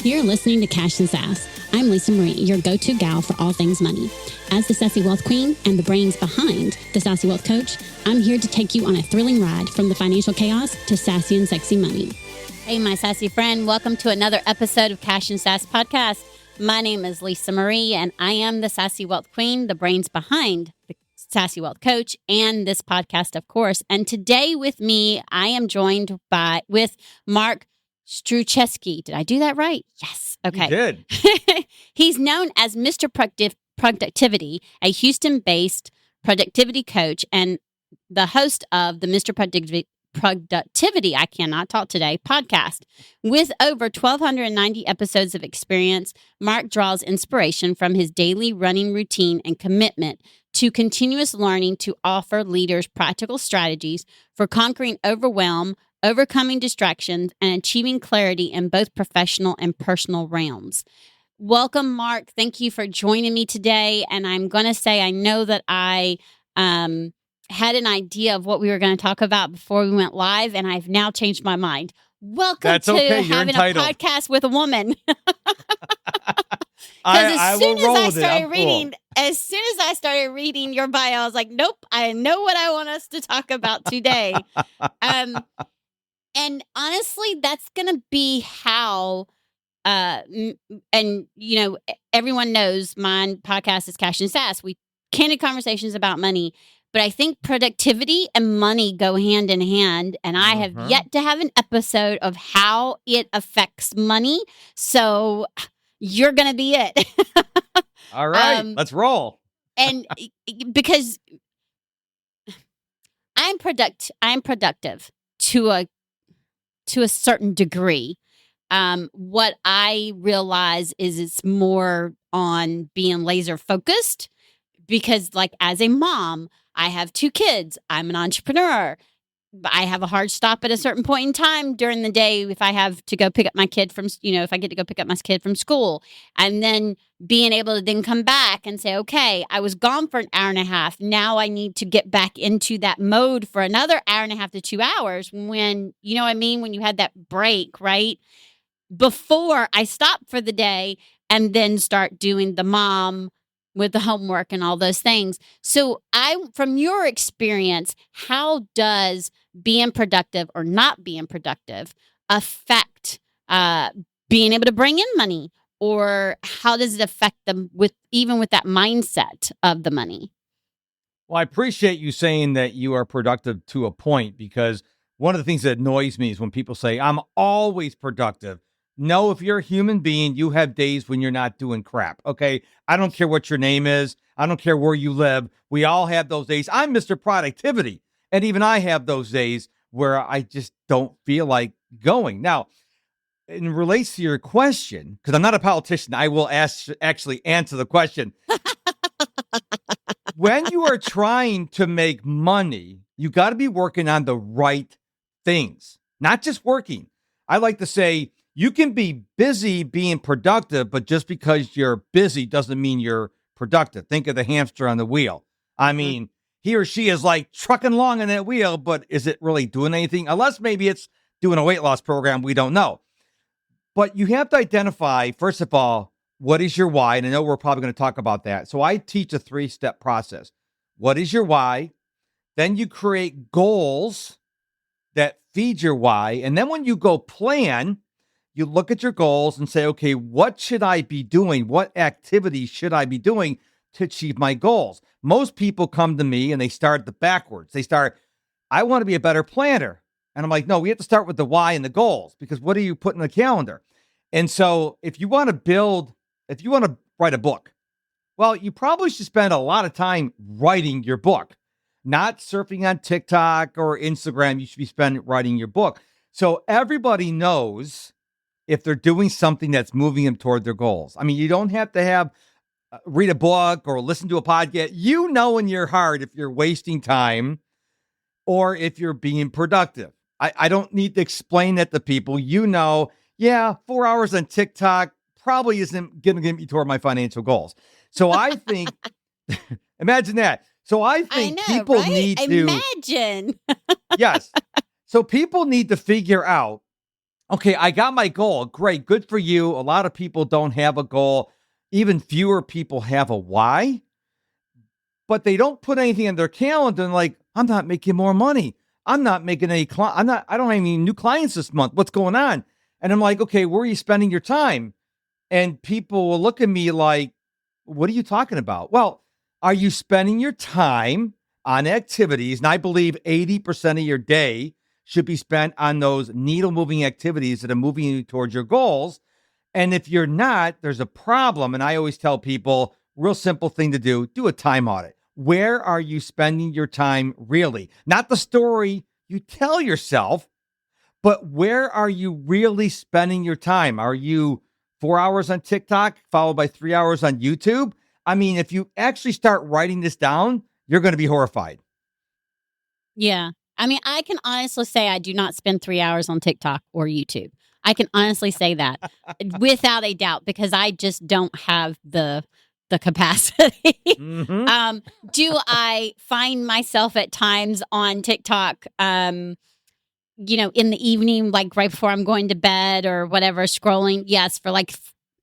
You're listening to Cash and Sass. I'm Lisa Marie, your go-to gal for all things money. As the Sassy Wealth Queen and the brains behind the Sassy Wealth Coach, I'm here to take you on a thrilling ride from the financial chaos to sassy and sexy money. Hey, my sassy friend. Welcome to another episode of Cash and Sass Podcast. My name is Lisa Marie, and I am the Sassy Wealth Queen, the brains behind the Sassy Wealth Coach, and this podcast, of course. And today with me, I am joined with Mark Struczewski. Did I do that right? Yes. Okay. You did. He's known as Mr. Productivity, a Houston-based productivity coach, and the host of the Mr. Productivity, I cannot talk today, podcast. With over 1,290 episodes of experience, Mark draws inspiration from his daily running routine and commitment to continuous learning to offer leaders practical strategies for conquering overwhelm, overcoming distractions, and achieving clarity in both professional and personal realms. Welcome, Mark. Thank you for joining me today. And I'm going to say, I know that I had an idea of what we were going to talk about before we went live, and I've now changed my mind. Welcome to having a podcast with a woman. As soon as I started reading your bio, I was like, nope, I know what I want us to talk about today. And honestly, that's going to be how, and you know, everyone knows my podcast is Cash and Sass. We candid conversations about money, but I think productivity and money go hand in hand. And I have yet to have an episode of how it affects money. So you're going to be it. All right, let's roll. And because I'm productive to a certain degree. What I realize is it's more on being laser focused because, like, as a mom, I have 2 kids. I'm an entrepreneur. I have a hard stop at a certain point in time during the day if I have to go pick up my kid from, if I get to go pick up my kid from school, and then being able to then come back and say, okay, I was gone for an hour and a half. Now I need to get back into that mode for another hour and a half to 2 hours when, you know what I mean? When you had that break, right? Before I stop for the day and then start doing the mom with the homework and all those things. So from your experience, how does being productive or not being productive affect being able to bring in money? Or how does it affect them even with that mindset of the money? Well, I appreciate you saying that you are productive to a point, because one of the things that annoys me is when people say, I'm always productive. No, if you're a human being, you have days when you're not doing crap. Okay. I don't care what your name is. I don't care where you live. We all have those days. I'm Mr. Productivity. And even I have those days where I just don't feel like going. Now, in relates to your question, because I'm not a politician, I will actually answer the question. When you are trying to make money, you got to be working on the right things, not just working. I like to say, you can be busy being productive, but just because you're busy doesn't mean you're productive. Think of the hamster on the wheel. I mean, he or she is like trucking along on that wheel, but is it really doing anything? Unless maybe it's doing a weight loss program. We don't know. But you have to identify, first of all, what is your why? And I know we're probably going to talk about that. So I teach a 3-step process. What is your why? Then you create goals that feed your why. And then when you go plan, you look at your goals and say, okay, what should I be doing? What activities should I be doing to achieve my goals? Most people come to me and they start backwards. They start, I want to be a better planner. And I'm like, no, we have to start with the why and the goals, because what do you put in the calendar? And so if you want to write a book, well, you probably should spend a lot of time writing your book, not surfing on TikTok or Instagram. You should be spending writing your book. So everybody knows if they're doing something that's moving them toward their goals. I mean, you don't have to read a book or listen to a podcast. You know in your heart if you're wasting time or if you're being productive. I don't need to explain that to people. You know, 4 hours on TikTok probably isn't going to get me toward my financial goals. So I think, imagine that. So I think people need to. Imagine. Yes. So people need to figure out, Okay, I got my goal. Great. Good for you. A lot of people don't have a goal. Even fewer people have a why, but they don't put anything in their calendar and like, I'm not making more money. I'm not making any I don't have any new clients this month. What's going on? And I'm like, okay, where are you spending your time? And people will look at me like, what are you talking about? Well, are you spending your time on activities? And I believe 80% of your day should be spent on those needle moving activities that are moving you towards your goals. And if you're not, there's a problem. And I always tell people, real simple thing to do a time audit. Where are you spending your time really? Not the story you tell yourself, but where are you really spending your time? Are you 4 hours on TikTok followed by 3 hours on YouTube? I mean, if you actually start writing this down, you're going to be horrified. Yeah. I mean, I can honestly say I do not spend 3 hours on TikTok or YouTube. I can honestly say that without a doubt, because I just don't have the capacity. Mm-hmm. Do I find myself at times on TikTok, in the evening, like right before I'm going to bed or whatever, scrolling? Yes,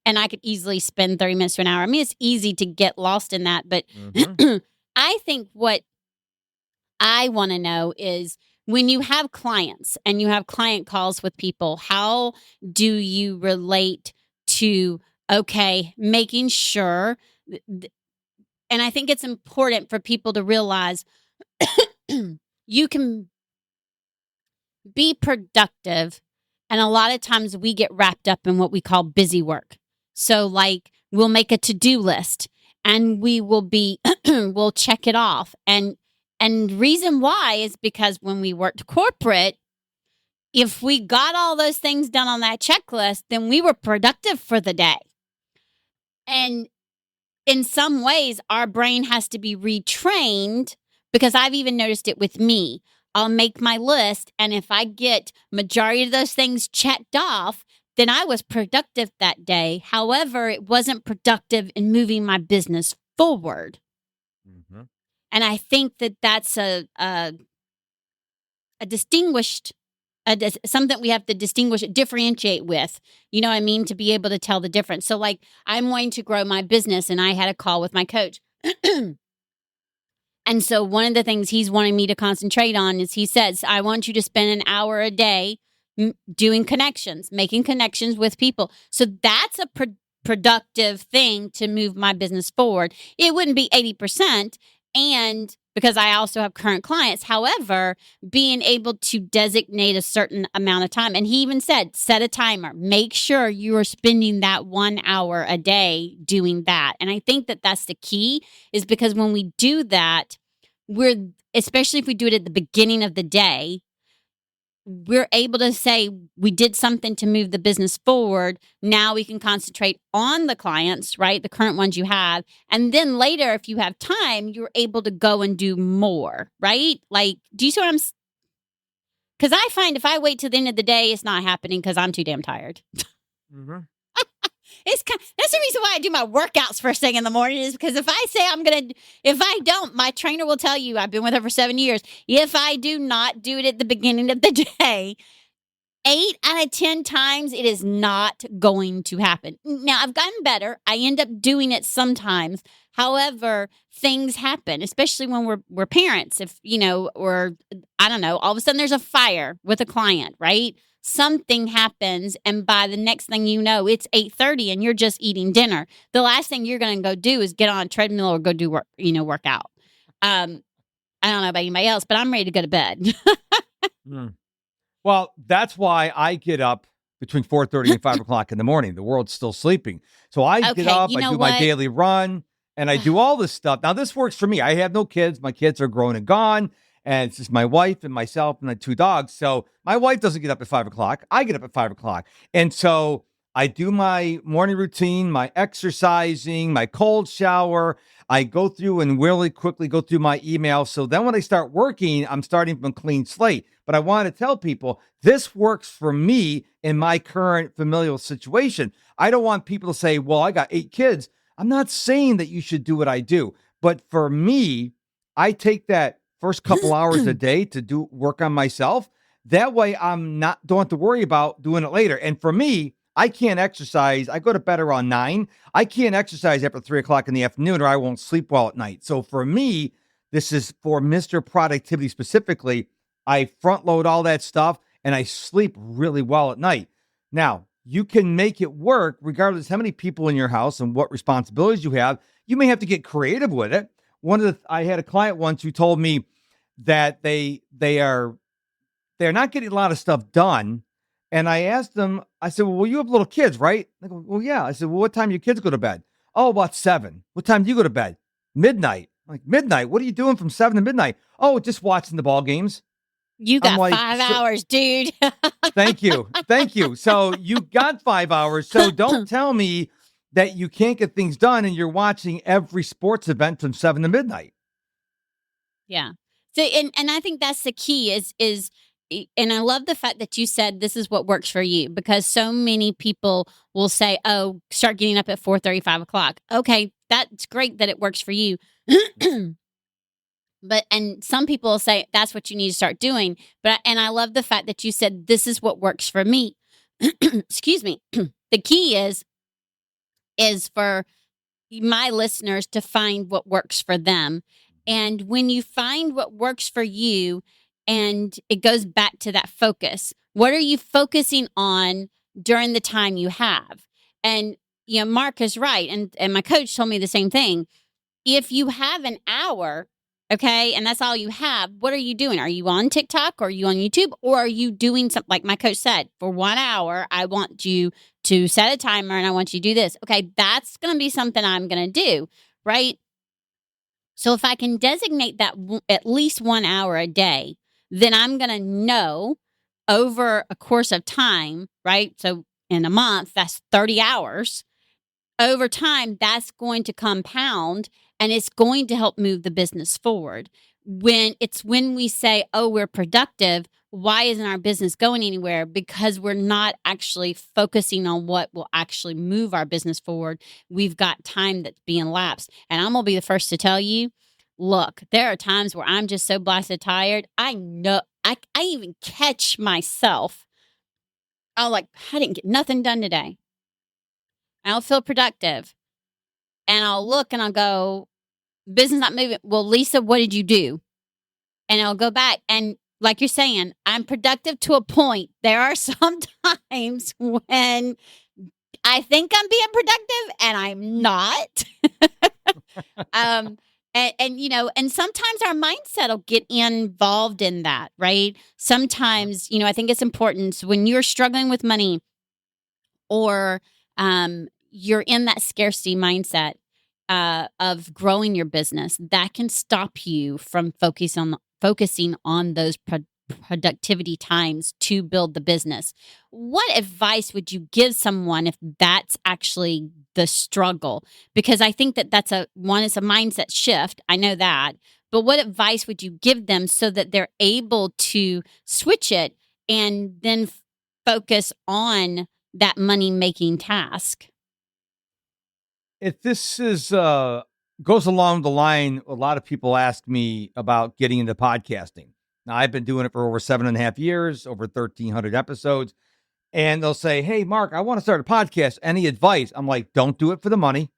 and I could easily spend 30 minutes to an hour. I mean, it's easy to get lost in that, but Mm-hmm. I think what I want to know is, when you have clients and you have client calls with people, how do you relate to, okay, making sure, and I think it's important for people to realize you can be productive. And a lot of times we get wrapped up in what we call busy work. So, like, we'll make a to-do list and we will we'll check it off. And reason why is because when we worked corporate, if we got all those things done on that checklist, then we were productive for the day. And in some ways, our brain has to be retrained, because I've even noticed it with me. I'll make my list, and if I get majority of those things checked off, then I was productive that day. However, it wasn't productive in moving my business forward. Mm-hmm. And I think that that's a distinguished, something we have to differentiate with, you know what I mean, to be able to tell the difference. So, like, I'm wanting to grow my business, and I had a call with my coach. And so one of the things he's wanting me to concentrate on is, he says, I want you to spend an hour a day doing connections, making connections with people. So that's a productive thing to move my business forward. It wouldn't be 80%. And because I also have current clients, however, being able to designate a certain amount of time. And he even said, set a timer, make sure you are spending that 1 hour a day doing that. And I think that that's the key, is because when we do that, especially if we do it at the beginning of the day, we're able to say we did something to move the business forward. Now we can concentrate on the clients, right? The current ones you have. And then later, if you have time, you're able to go and do more, right? Like, do you see what I'm? Because I find if I wait till the end of the day, it's not happening because I'm too damn tired. Mm-hmm. That's the reason why I do my workouts first thing in the morning, is because if I don't, my trainer will tell you, I've been with her for 7 years. If I do not do it at the beginning of the day, 8 out of 10 times, it is not going to happen. Now, I've gotten better. I end up doing it sometimes. However, things happen, especially when we're parents. If, or I don't know, all of a sudden there's a fire with a client, right? Something happens, and by the next thing you know, it's 8:30 and you're just eating dinner. The last thing you're going to go do is get on a treadmill or go do work out. I don't know about anybody else, but I'm ready to go to bed. Well, that's why I get up between 4:30 and 5 o'clock in the morning. The world's still sleeping. So I get up, I do my daily run, and I do all this stuff. Now, this works for me. I have no kids. My kids are grown and gone. And it's just my wife and myself and my 2 dogs. So my wife doesn't get up at 5 o'clock. I get up at 5 o'clock. And so I do my morning routine, my exercising, my cold shower. I go through and really quickly go through my email. So then when I start working, I'm starting from a clean slate. But I want to tell people this works for me in my current familial situation. I don't want people to say, well, I got 8 kids. I'm not saying that you should do what I do. But for me, I take that first couple hours a day to do work on myself. That way don't have to worry about doing it later. And for me, I can't exercise. I go to bed around 9. I can't exercise after 3:00 in the afternoon or I won't sleep well at night. So for me, this is for Mr. Productivity specifically. I front load all that stuff and I sleep really well at night. Now, you can make it work regardless how many people in your house and what responsibilities you have. You may have to get creative with it. I had a client once who told me that they're not getting a lot of stuff done. And I asked them, I said, well, you have little kids, right? They go, well, yeah. I said, well, what time do your kids go to bed? Oh, about 7. What time do you go to bed? Midnight. I'm like, midnight? What are you doing from 7 to midnight? Oh, just watching the ball games. You got 5 hours, dude. Thank you. Thank you. So you got 5 hours. So don't tell me that you can't get things done and you're watching every sports event from 7 to midnight. Yeah. So, and I think that's the key is, and I love the fact that you said this is what works for you, because so many people will say, oh, start getting up at 4:30, 5 o'clock. Okay, that's great that it works for you. And some people will say that's what you need to start doing. And I love the fact that you said this is what works for me. Excuse me. The key is for my listeners to find what works for them. And when you find what works for you, and it goes back to that focus, what are you focusing on during the time you have? And, Mark is right. And my coach told me the same thing. If you have an hour, okay, and that's all you have, what are you doing? Are you on TikTok or are you on YouTube, or are you doing something like my coach said, for 1 hour, I want you to set a timer and I want you to do this. Okay, that's going to be something I'm going to do, right? So if I can designate that at least 1 hour a day, then I'm going to know over a course of time, right? So in a month, that's 30 hours. Over time, that's going to compound and it's going to help move the business forward. When we say, oh, we're productive, why isn't our business going anywhere? Because we're not actually focusing on what will actually move our business forward. We've got time that's being lapsed. And I'm going to be the first to tell you, look, there are times where I'm just so blasted tired. I know, I even catch myself. I didn't get nothing done today. I don't feel productive. And I'll look and I'll go, business not moving. Well, Lisa, what did you do? And I'll go back. And like you're saying, I'm productive to a point. There are some times when I think I'm being productive and I'm not. And sometimes our mindset will get involved in that, right? Sometimes, I think it's important. So when you're struggling with money or you're in that scarcity mindset of growing your business, that can stop you from focusing on those productivity times to build the business. What advice would you give someone if that's actually the struggle? Because I think that's it's a mindset shift. I know that. But what advice would you give them so that they're able to switch it and then focus on that money-making task? If this is goes along the line, a lot of people ask me about getting into podcasting. Now, I've been doing it for over 7.5 years, over 1,300 episodes. And they'll say, hey, Mark, I want to start a podcast. Any advice? I'm like, don't do it for the money,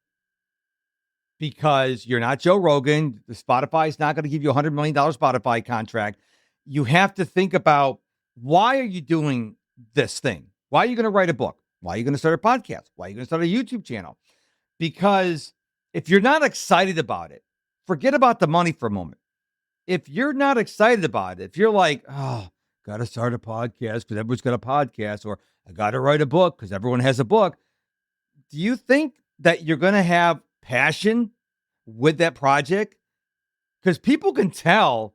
because you're not Joe Rogan. The Spotify is not going to give you a $100 million Spotify contract. You have to think about, why are you doing this thing? Why are you going to write a book? Why are you going to start a podcast? Why are you going to start a YouTube channel? Because if you're not excited about it, forget about the money for a moment. If you're not excited about it, if you're like, oh, got to start a podcast because everyone's got a podcast, or I got to write a book because everyone has a book, do you think that you're going to have passion with that project? Because people can tell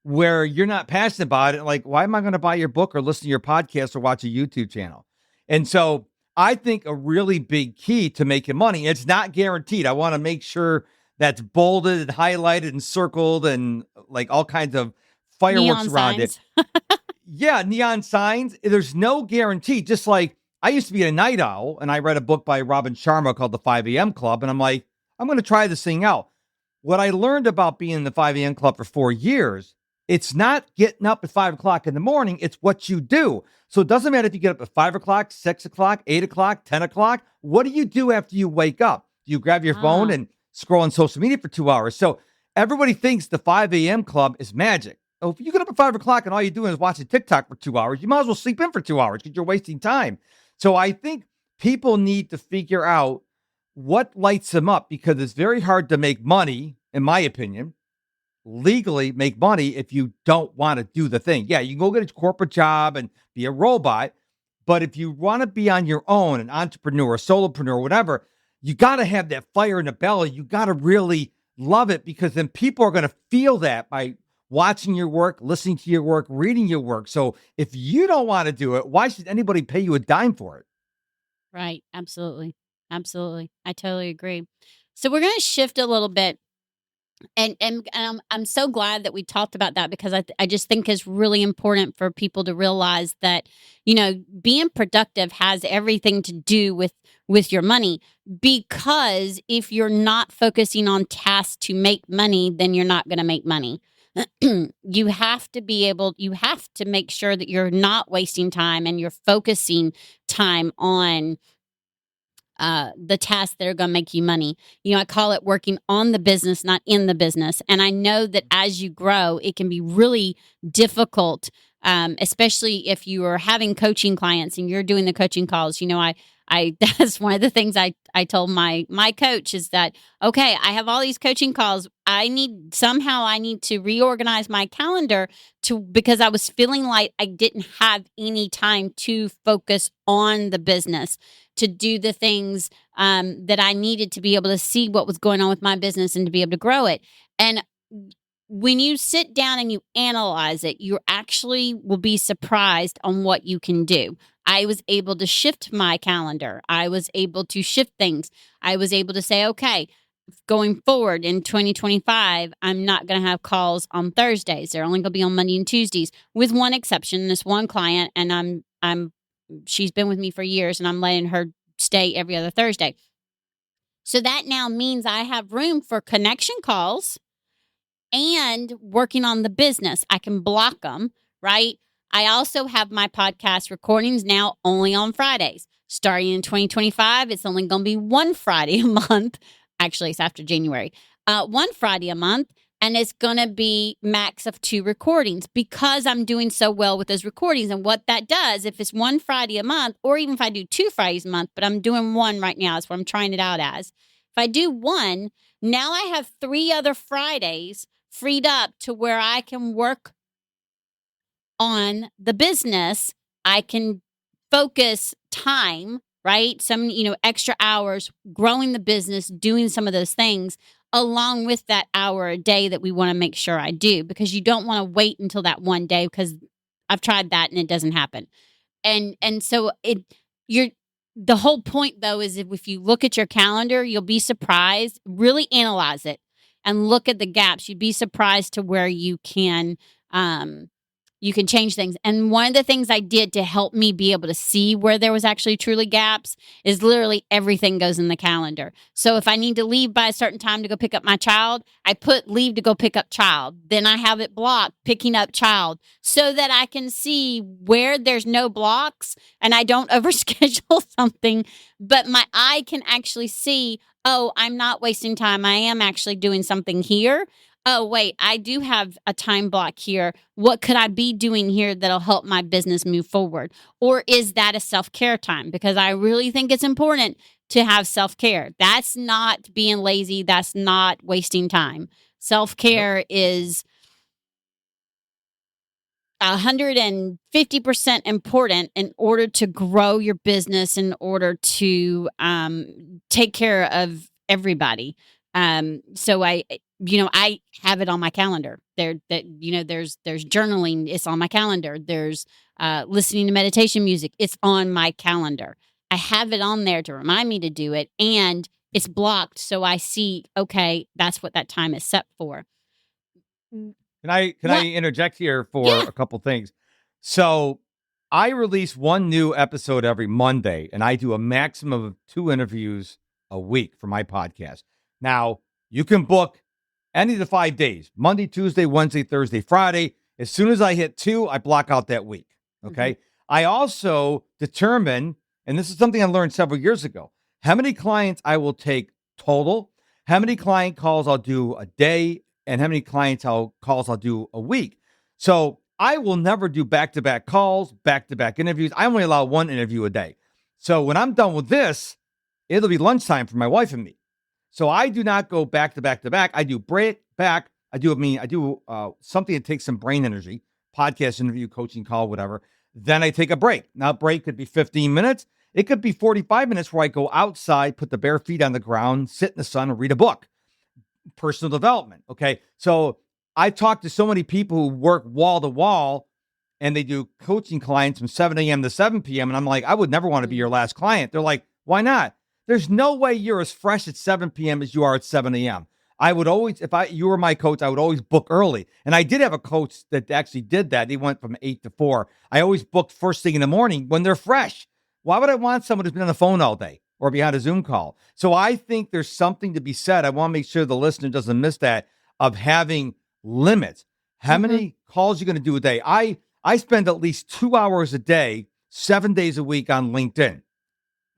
where you're not passionate about it. Like, why am I going to buy your book or listen to your podcast or watch a YouTube channel? And so I think a really big key to making money, it's not guaranteed. I want to make sure that's bolded and highlighted and circled and like all kinds of fireworks Neon around signs. it. Yeah, neon signs. There's no guarantee. Just like I used to be a night owl, and I read a book by Robin Sharma called The 5 a.m. Club, and I'm like, I'm going to try this thing out. What I learned about being in the 5 a.m. Club for 4 years It's not getting up at 5 o'clock in the morning. It's what you do. So it doesn't matter if you get up at 5 o'clock, 6 o'clock, 8 o'clock, 10 o'clock. What do you do after you wake up? Do you grab your phone and scroll on social media for 2 hours? So everybody thinks the 5 a.m. club is magic. Oh, if you get up at 5 o'clock and all you're doing is watching TikTok for 2 hours, you might as well sleep in for 2 hours because you're wasting time. So I think people need to figure out what lights them up, because it's very hard to make money, in my opinion, legally make money if you don't want to do the thing. Yeah, you can go get a corporate job and be a robot, but if you want to be on your own, an entrepreneur, a solopreneur, whatever, you got to have that fire in the belly. You got to really love it, because then people are going to feel that by watching your work, listening to your work, reading your work. So if you don't want to do it, why should anybody pay you a dime for it? Right. Absolutely. Absolutely. I totally agree. So we're going to shift a little bit. And I'm so glad that we talked about that, because I just think it's really important for people to realize that, being productive has everything to do with your money, because if you're not focusing on tasks to make money, then you're not going to make money. You have to make sure that you're not wasting time and you're focusing time on the tasks that are going to make you money. I call it working on the business, not in the business. And I know that as you grow, it can be really difficult, especially if you are having coaching clients and you're doing the coaching calls. I that's one of the things I told my coach is that, okay, I have all these coaching calls. I need to reorganize my calendar because I was feeling like I didn't have any time to focus on the business, to do the things that I needed to be able to see what was going on with my business and to be able to grow it. And when you sit down and you analyze it, you actually will be surprised on what you can do. I was able to shift my calendar. I was able to shift things. I was able to say, okay, going forward in 2025, I'm not going to have calls on Thursdays. They're only going to be on Monday and Tuesdays, with one exception. This one client, and she's been with me for years, and I'm letting her stay every other Thursday. So that now means I have room for connection calls and working on the business. I can block them, right? I also have my podcast recordings now only on Fridays. Starting in 2025, it's only going to be one Friday a month. Actually, it's after January. One Friday a month, and it's going to be max of 2 recordings, because I'm doing so well with those recordings. And what that does, if it's one Friday a month, or even if I do 2 Fridays a month, but I'm doing one right now, that's what I'm trying it out as. If I do one, now I have 3 other Fridays freed up to where I can work on the business. I can focus time, right? Some, extra hours growing the business, doing some of those things, along with that hour a day that we want to make sure I do, because you don't want to wait until that one day, because I've tried that and it doesn't happen. And so the whole point though is if you look at your calendar, you'll be surprised. Really analyze it and look at the gaps. You'd be surprised to where you can change things. And one of the things I did to help me be able to see where there was actually truly gaps is literally everything goes in the calendar. So if I need to leave by a certain time to go pick up my child, I put leave to go pick up child. Then I have it blocked, picking up child, so that I can see where there's no blocks and I don't overschedule something, but my eye can actually see, oh, I'm not wasting time. I am actually doing something here. Oh, wait, I do have a time block here. What could I be doing here that'll help my business move forward? Or is that a self-care time? Because I really think it's important to have self-care. That's not being lazy. That's not wasting time. Self-care is 150% important in order to grow your business, in order to take care of everybody. So I have it on my calendar. There's journaling. It's on my calendar. There's listening to meditation music. It's on my calendar. I have it on there to remind me to do it, and it's blocked. So I see, okay, that's what that time is set for. Can I interject here for a couple things? So I release one new episode every Monday, and I do a maximum of 2 interviews a week for my podcast. Now, you can book any of the 5 days, Monday, Tuesday, Wednesday, Thursday, Friday. As soon as I hit 2, I block out that week. Okay. I also determine, and this is something I learned several years ago, how many clients I will take total, how many client calls I'll do a day, and how many calls I'll do a week. So I will never do back-to-back calls, back-to-back interviews. I only allow one interview a day. So when I'm done with this, it'll be lunchtime for my wife and me. So I do not go back to back to back. I do break back. I do something that takes some brain energy, podcast interview, coaching call, whatever. Then I take a break. Now, break could be 15 minutes. It could be 45 minutes where I go outside, put the bare feet on the ground, sit in the sun, and read a book. Personal development. Okay. So I talk to so many people who work wall to wall and they do coaching clients from 7 a.m. to 7 p.m. And I'm like, I would never want to be your last client. They're like, why not? There's no way you're as fresh at 7 p.m. as you are at 7 a.m. I would always, you were my coach, I would always book early. And I did have a coach that actually did that. He went from 8 to 4. I always booked first thing in the morning when they're fresh. Why would I want someone who's been on the phone all day or behind a Zoom call? So I think there's something to be said. I want to make sure the listener doesn't miss that, of having limits. How many calls are you going to do a day? I spend at least 2 hours a day, 7 days a week on LinkedIn.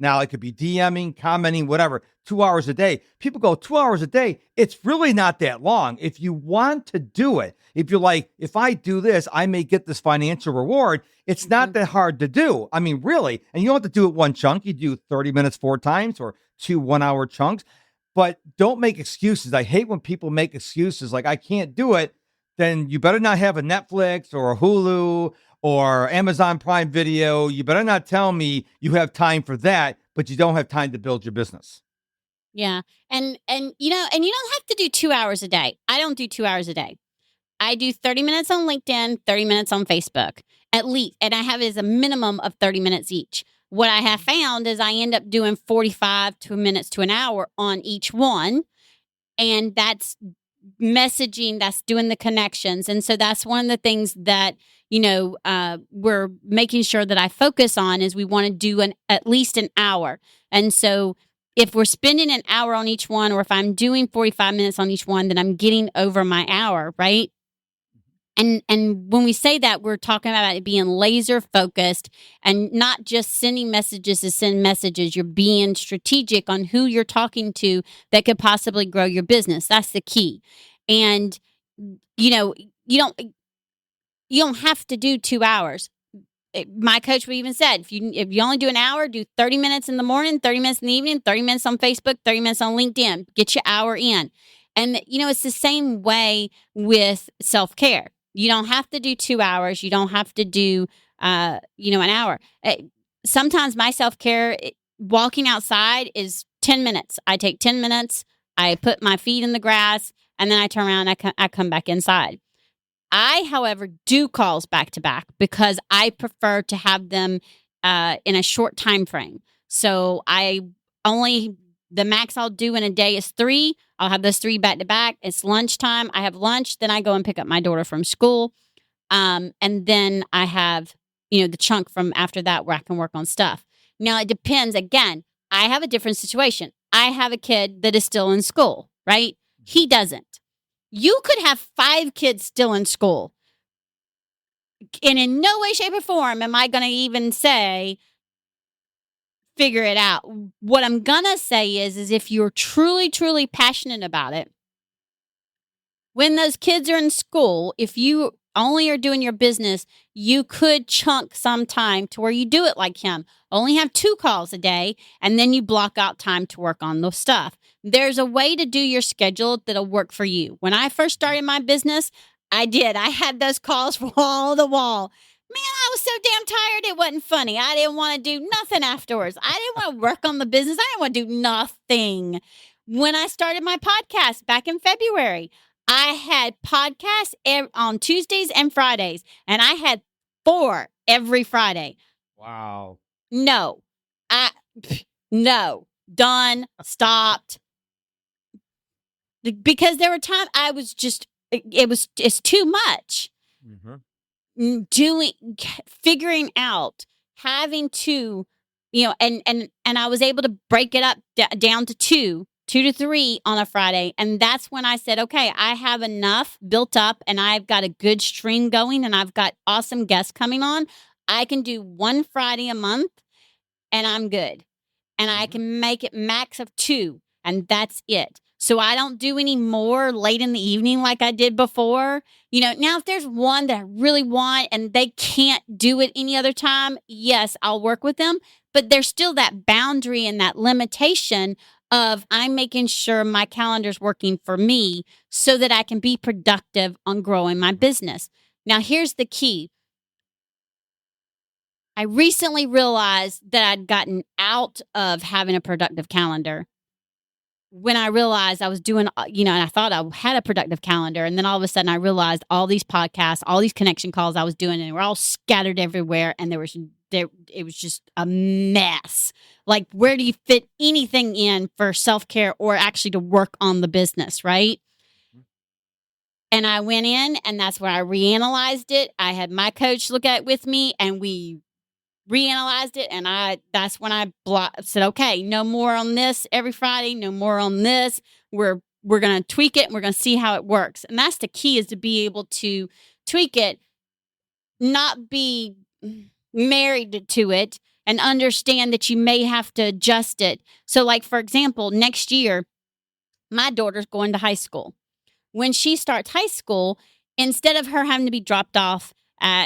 Now, it could be DMing, commenting, whatever, 2 hours a day. People go, 2 hours a day. It's really not that long. If you want to do it, if you're like, if I do this, I may get this financial reward. It's not that hard to do. I mean, really. And you don't have to do it one chunk. You do 30 minutes 4 times or 2 1-hour chunks. But don't make excuses. I hate when people make excuses like, I can't do it. Then you better not have a Netflix or a Hulu or Amazon Prime Video. You better not tell me you have time for that, but you don't have time to build your business. Yeah. And you don't have to do 2 hours a day. I don't do 2 hours a day. I do 30 minutes on LinkedIn, 30 minutes on Facebook, at least. And I have it as a minimum of 30 minutes each. What I have found is I end up doing 45 minutes to an hour on each one. And that's messaging, that's doing the connections. And so that's one of the things that, we're making sure that I focus on is we want to do at least an hour. And so if we're spending an hour on each one, or if I'm doing 45 minutes on each one, then I'm getting over my hour, right? And when we say that, we're talking about it being laser focused and not just sending messages to send messages. You're being strategic on who you're talking to that could possibly grow your business. That's the key. And, you don't have to do 2 hours. My coach even said, if you only do an hour, do 30 minutes in the morning, 30 minutes in the evening, 30 minutes on Facebook, 30 minutes on LinkedIn. Get your hour in. And, it's the same way with self-care. You don't have to do 2 hours. You don't have to do, an hour. Sometimes my self-care, walking outside, is 10 minutes. I take 10 minutes. I put my feet in the grass, and then I turn around and I come back inside. I, however, do calls back to back because I prefer to have them in a short time frame. So the max I'll do in a day is 3. I'll have those 3 back to back. It's lunchtime. I have lunch. Then I go and pick up my daughter from school. And then I have, the chunk from after that where I can work on stuff. Now, it depends. Again, I have a different situation. I have a kid that is still in school, right? He doesn't. You could have 5 kids still in school. And in no way, shape, or form am I going to even say, figure it out. What I'm going to say is if you're truly, truly passionate about it, when those kids are in school, if you only are doing your business, you could chunk some time to where you do it like him. Only have 2 calls a day, and then you block out time to work on those stuff. There's a way to do your schedule that'll work for you. When I first started my business, I had those calls wall to wall. Man, I was so damn tired, it wasn't funny. I didn't want to do nothing afterwards. I didn't want to work on the business. I didn't want to do nothing. When I started my podcast back in February, I had podcasts on Tuesdays and Fridays, and I had 4 every Friday. Wow. No, done, stopped. Because there were times I was just, it's too much. Figuring out, having to, and I was able to break it up down to 2 2 to 3 on a Friday. And that's when I said, okay, I have enough built up and I've got a good stream going and I've got awesome guests coming on. I can do one Friday a month and I'm good. And I can make it max of 2 and that's it. So I don't do any more late in the evening like I did before. Now if there's one that I really want and they can't do it any other time, yes, I'll work with them. But there's still that boundary and that limitation of I'm making sure my calendar's working for me so that I can be productive on growing my business. Now, here's the key. I recently realized that I'd gotten out of having a productive calendar when I realized I was doing, and I thought I had a productive calendar. And then all of a sudden I realized all these podcasts, all these connection calls I was doing, and they were all scattered everywhere. And it was just a mess. Like, where do you fit anything in for self-care or actually to work on the business, right? And I went in and that's where I reanalyzed it. I had my coach look at it with me and we reanalyzed it, and that's when I said, okay, no more on this every Friday, no more on this. We're going to tweak it and we're going to see how it works. And that's the key, is to be able to tweak it, not be married to it, and understand that you may have to adjust it. So like, for example, next year, my daughter's going to high school. When she starts high school, instead of her having to be dropped off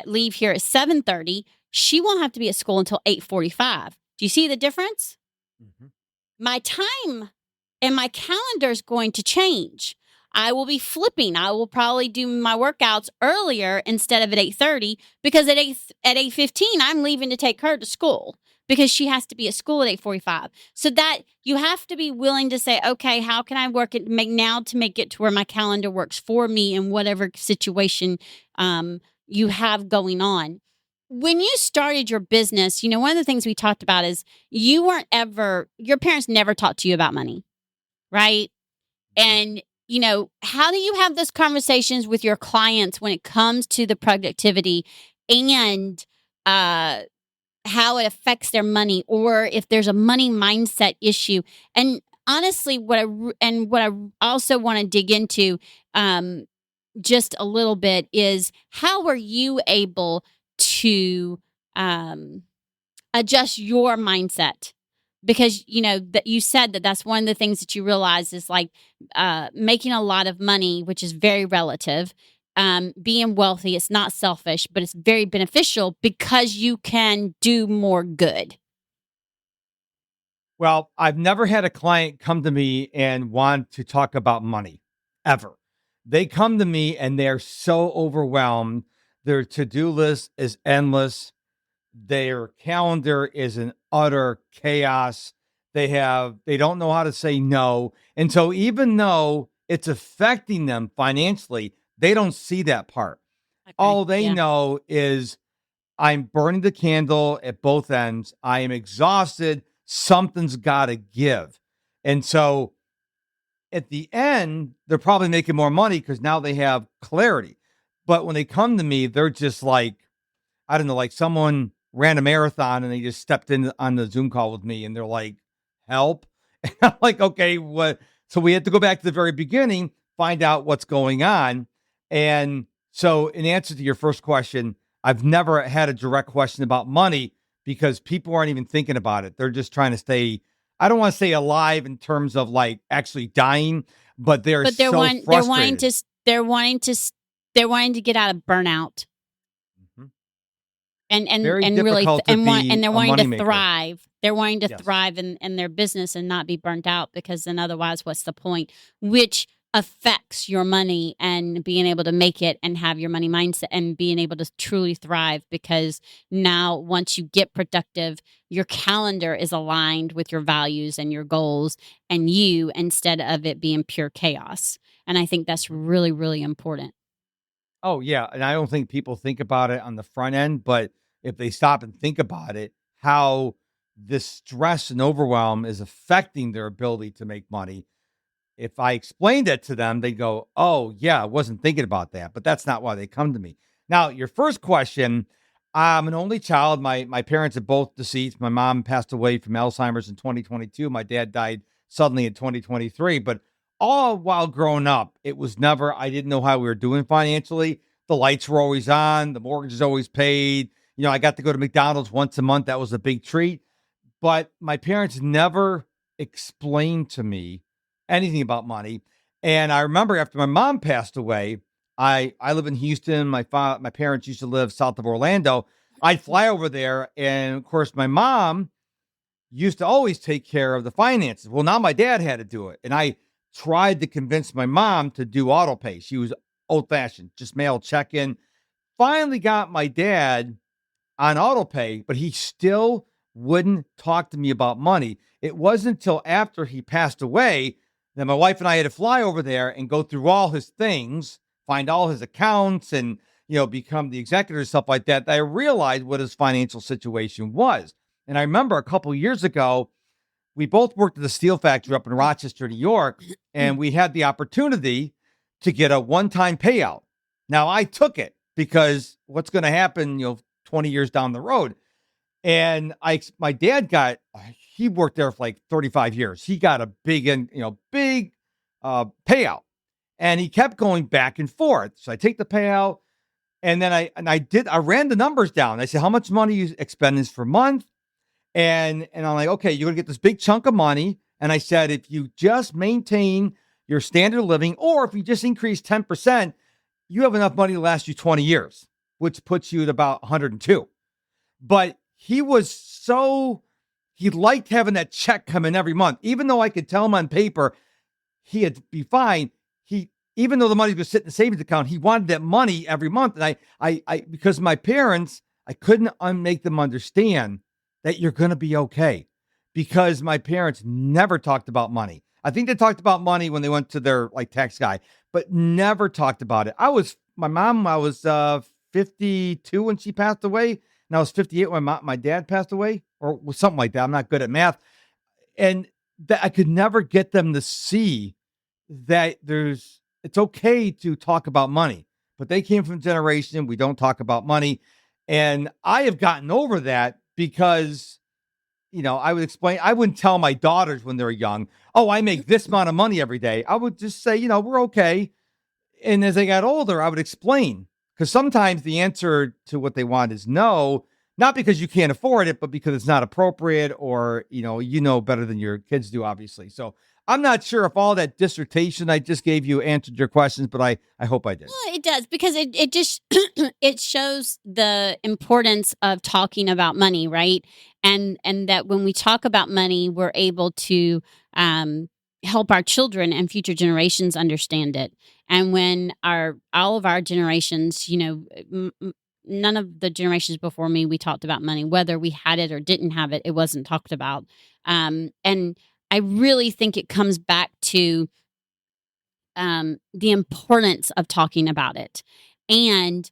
leave here at 7:30, she won't have to be at school until 8:45. Do you see the difference? Mm-hmm. My time and my calendar is going to change. I will be flipping. I will probably do my workouts earlier instead of at 8:30 because at 8:15 I'm leaving to take her to school because she has to be at school at 8:45. So that you have to be willing to say, okay, how can I work it to make it to where my calendar works for me in whatever situation you have going on. When you started your business, one of the things we talked about is your parents never talked to you about money, right? And, how do you have those conversations with your clients when it comes to the productivity and how it affects their money, or if there's a money mindset issue? And honestly, what I also want to dig into just a little bit is, how are you able to adjust your mindset? Because that you said that's one of the things that you realize is like making a lot of money, which is very relative. Being wealthy, it's not selfish, but it's very beneficial because you can do more good. Well, I've never had a client come to me and want to talk about money, ever. They come to me and they're so overwhelmed. Their to-do list is endless. Their calendar is an utter chaos. They don't know how to say no. And so even though it's affecting them financially, they don't see that part. Okay. All they know is, I'm burning the candle at both ends. I am exhausted. Something's got to give. And so at the end, they're probably making more money because now they have clarity. But when they come to me, they're just like, I don't know, like someone ran a marathon and they just stepped in on the Zoom call with me and they're like, help. And I'm like, okay, what? So we had to go back to the very beginning, find out what's going on. And so in answer to your first question, I've never had a direct question about money because people aren't even thinking about it. They're just trying to stay, I don't want to say alive in terms of like actually dying, but they're so frustrated. They're wanting to get out of burnout. And really and they're wanting to thrive. They're wanting to thrive in their business and not be burnt out, because then otherwise what's the point? Which affects your money and being able to make it and have your money mindset and being able to truly thrive, because now once you get productive, your calendar is aligned with your values and your goals and you, instead of it being pure chaos. And I think that's really, really important. Oh, yeah. And I don't think people think about it on the front end, but if they stop and think about it, how this stress and overwhelm is affecting their ability to make money. If I explained it to them, they'd go, oh, yeah, I wasn't thinking about that. But that's not why they come to me. Now, your first question, I'm an only child. My parents are both deceased. My mom passed away from Alzheimer's in 2022. My dad died suddenly in 2023. But all while growing up, it was never, I didn't know how we were doing financially. The lights were always on, the mortgage is always paid. I got to go to McDonald's once a month. That was a big treat. But my parents never explained to me anything about money. And I remember after my mom passed away, I live in Houston. My parents used to live south of Orlando. I'd fly over there, and of course, my mom used to always take care of the finances. Well, now my dad had to do it, and I tried to convince my mom to do auto pay. She was old fashioned, just mail check in. Finally, got my dad on auto pay, but he still wouldn't talk to me about money. It wasn't until after he passed away that my wife and I had to fly over there and go through all his things, find all his accounts, and become the executor and stuff like that I realized what his financial situation was. And I remember a couple of years ago, we both worked at the steel factory up in Rochester, New York, and we had the opportunity to get a one-time payout. Now, I took it because what's going to happen, 20 years down the road. And my dad he worked there for like 35 years. He got a big payout, and he kept going back and forth. So I take the payout, and then I ran the numbers down. I said, how much money you expend this per month? And I'm like, okay, you're going to get this big chunk of money. And I said, if you just maintain your standard of living, or if you just increase 10%, you have enough money to last you 20 years, which puts you at about 102. But he liked having that check come in every month. Even though I could tell him on paper he'd be fine, even though the money was sitting in the savings account, he wanted that money every month. And I because my parents, I couldn't make them understand that you're going to be okay, because my parents never talked about money. I think they talked about money when they went to their tax guy, but never talked about it. I was 52 when she passed away, and I was 58 when my dad passed away, or something like that. I'm not good at math. And that I could never get them to see that it's okay to talk about money. But they came from a generation, we don't talk about money. And I have gotten over that because, I wouldn't tell my daughters when they were young, oh, I make this amount of money every day. I would just say, we're okay. And as they got older, I would explain, because sometimes the answer to what they want is no, not because you can't afford it, but because it's not appropriate, or, better than your kids do, obviously. So I'm not sure if all that dissertation I just gave you answered your questions, but I hope I did. Well, it does, because it just it shows the importance of talking about money, right? And that when we talk about money, we're able to help our children and future generations understand it. And when all of our generations, none of the generations before me, we talked about money, whether we had it or didn't have it, it wasn't talked about. And I really think it comes back to the importance of talking about it, and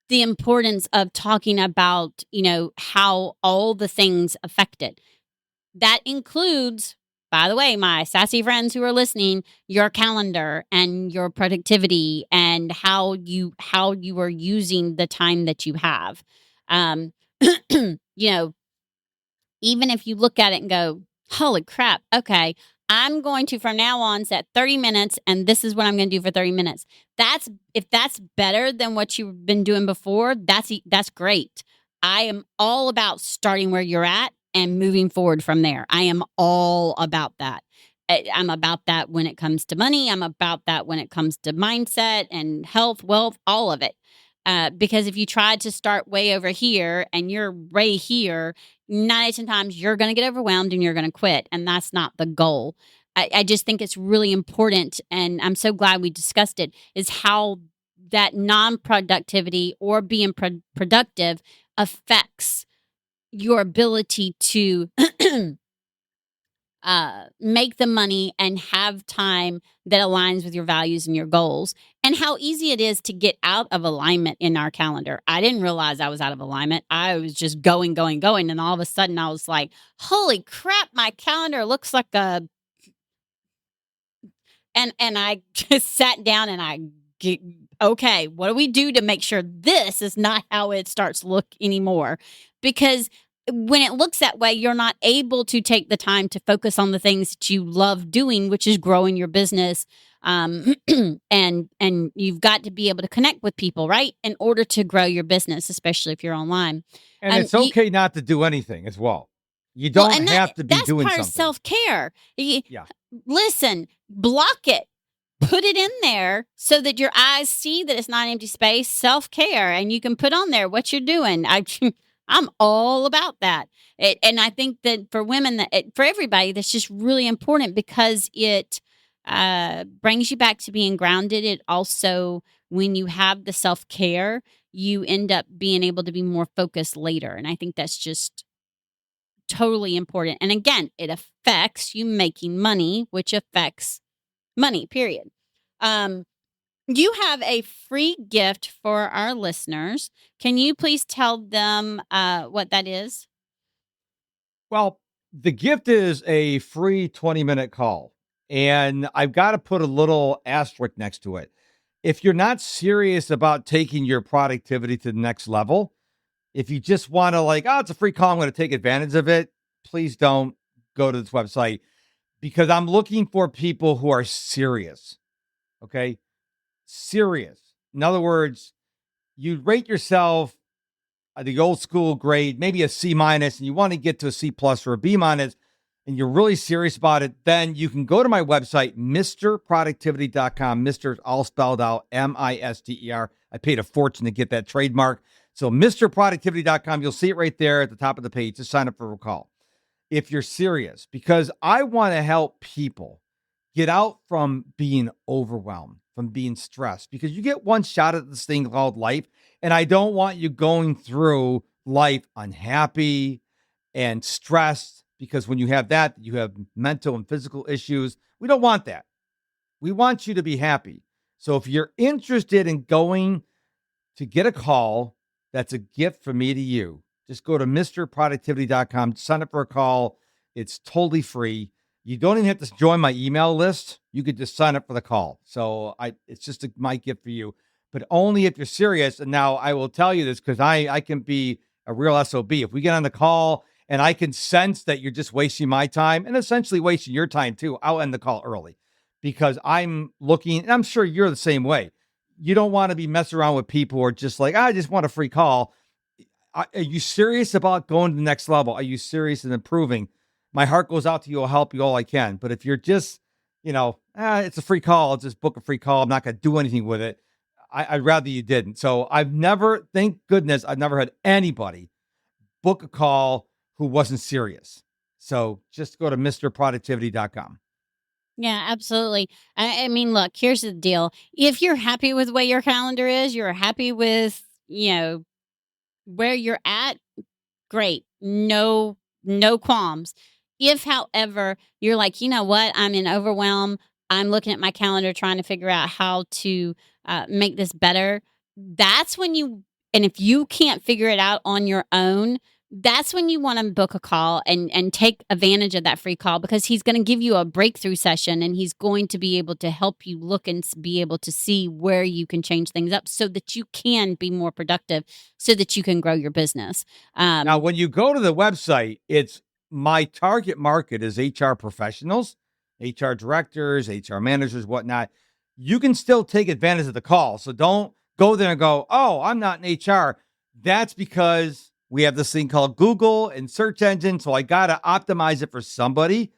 the importance of talking about, how all the things affect it. That includes, by the way, my sassy friends who are listening, your calendar and your productivity, and how you are using the time that you have. Even if you look at it and go, holy crap, okay, I'm going to from now on set 30 minutes, and this is what I'm going to do for 30 minutes. If that's better than what you've been doing before, that's great. I am all about starting where you're at and moving forward from there. I am all about that. I'm about that when it comes to money. I'm about that when it comes to mindset and health, wealth, all of it. Because if you try to start way over here and you're right here, 9 out of 10 times you're going to get overwhelmed and you're going to quit. And that's not the goal. I just think it's really important. And I'm so glad we discussed it, is how that non-productivity or being productive affects your ability to make the money and have time that aligns with your values and your goals, and how easy it is to get out of alignment in our calendar. I didn't realize I was out of alignment. I was just going. And all of a sudden I was like, holy crap, my calendar looks like a, and I just sat down and okay, what do we do to make sure this is not how it starts to look anymore? Because when it looks that way, you're not able to take the time to focus on the things that you love doing, which is growing your business. And you've got to be able to connect with people, right, in order to grow your business, especially if you're online. And it's okay not to do anything as well. You Well, don't and have to be that's doing part something. of self-care. Yeah. Listen, block it. Put it in there so that your eyes see that it's not an empty space. Self-care, and you can put on there what you're doing. I'm all about that. And I think that for women, for everybody, that's just really important because it brings you back to being grounded. It also, when you have the self-care, you end up being able to be more focused later. And I think that's just totally important. And again, it affects you making money, which affects money, period. You have a free gift for our listeners. Can you please tell them what that is? Well, the gift is a free 20-minute call. And I've got to put a little asterisk next to it. If you're not serious about taking your productivity to the next level, if you just want to it's a free call, I'm going to take advantage of it, please don't go to this website because I'm looking for people who are serious. Okay. Serious. In other words, you rate yourself the old school grade, maybe a C minus, and you want to get to a C plus or a B minus, and you're really serious about it, then you can go to my website, MrProductivity.com. Mr. all spelled out, M-I-S-T-E-R. I paid a fortune to get that trademark. So MrProductivity.com, you'll see it right there at the top of the page. Just sign up for a call if you're serious, because I want to help people get out from being overwhelmed, from being stressed, because you get one shot at this thing called life. And I don't want you going through life unhappy and stressed, because when you have that, you have mental and physical issues. We don't want that. We want you to be happy. So if you're interested in going to get a call, that's a gift from me to you. Just go to MrProductivity.com, sign up for a call. It's totally free. You don't even have to join my email list. You could just sign up for the call. So it's just my gift for you, but only if you're serious. And now I will tell you this because I can be a real SOB. If we get on the call and I can sense that you're just wasting my time and essentially wasting your time too, I'll end the call early because I'm looking, and I'm sure you're the same way. You don't want to be messing around with people who are just like, I just want a free call. Are you serious about going to the next level? Are you serious in improving? My heart goes out to you. I'll help you all I can. But if you're just, it's a free call, I'll just book a free call, I'm not going to do anything with it, I'd rather you didn't. So thank goodness, I've never had anybody book a call who wasn't serious. So just go to MrProductivity.com. Yeah, absolutely. I mean, look, here's the deal. If you're happy with the way your calendar is, you're happy with, where you're at, great. No qualms. If, however, you're like, you know what, I'm in overwhelm, I'm looking at my calendar trying to figure out how to make this better, that's when and if you can't figure it out on your own, that's when you want to book a call and take advantage of that free call, because he's going to give you a breakthrough session and he's going to be able to help you look and be able to see where you can change things up so that you can be more productive, so that you can grow your business. Now, when you go to the website, it's my target market is HR professionals, HR directors, HR managers, whatnot. You can still take advantage of the call. So don't go there and go, oh, I'm not in HR. That's because we have this thing called Google and search engine. So I got to optimize it for somebody.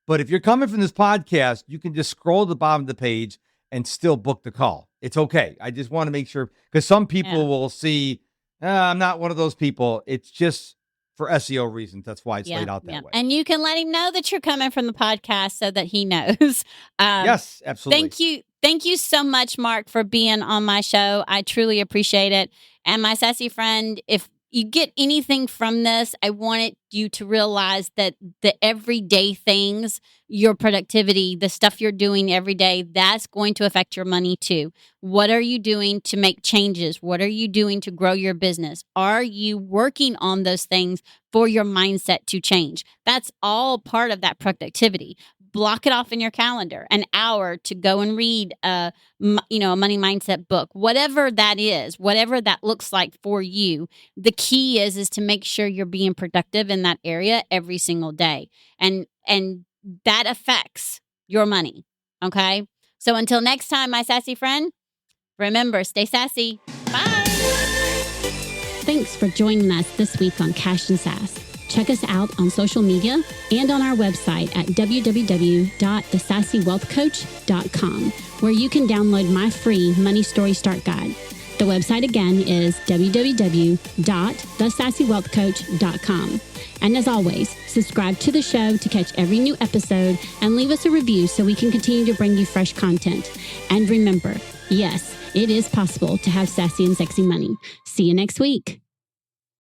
But if you're coming from this podcast, you can just scroll to the bottom of the page and still book the call. It's okay. I just want to make sure, because some people will see, I'm not one of those people. It's just for SEO reasons. That's why it's laid out that way. And you can let him know that you're coming from the podcast so that he knows. Yes, absolutely. Thank you so much, Mark, for being on my show. I truly appreciate it. And my sassy friend, if you get anything from this, I wanted you to realize that the everyday things, your productivity, the stuff you're doing every day, that's going to affect your money too. What are you doing to make changes? What are you doing to grow your business? Are you working on those things for your mindset to change? That's all part of that productivity. block it off in your calendar, an hour to go and read a money mindset book, whatever that is, whatever that looks like for you. The key is to make sure you're being productive in that area every single day. And that affects your money. Okay. So until next time, my sassy friend, remember, stay sassy. Bye. Thanks for joining us this week on Cash and Sass. Check us out on social media and on our website at www.thesassywealthcoach.com, where you can download my free Money Story Start Guide. The website again is www.thesassywealthcoach.com. And as always, subscribe to the show to catch every new episode and leave us a review so we can continue to bring you fresh content. And remember, yes, it is possible to have sassy and sexy money. See you next week.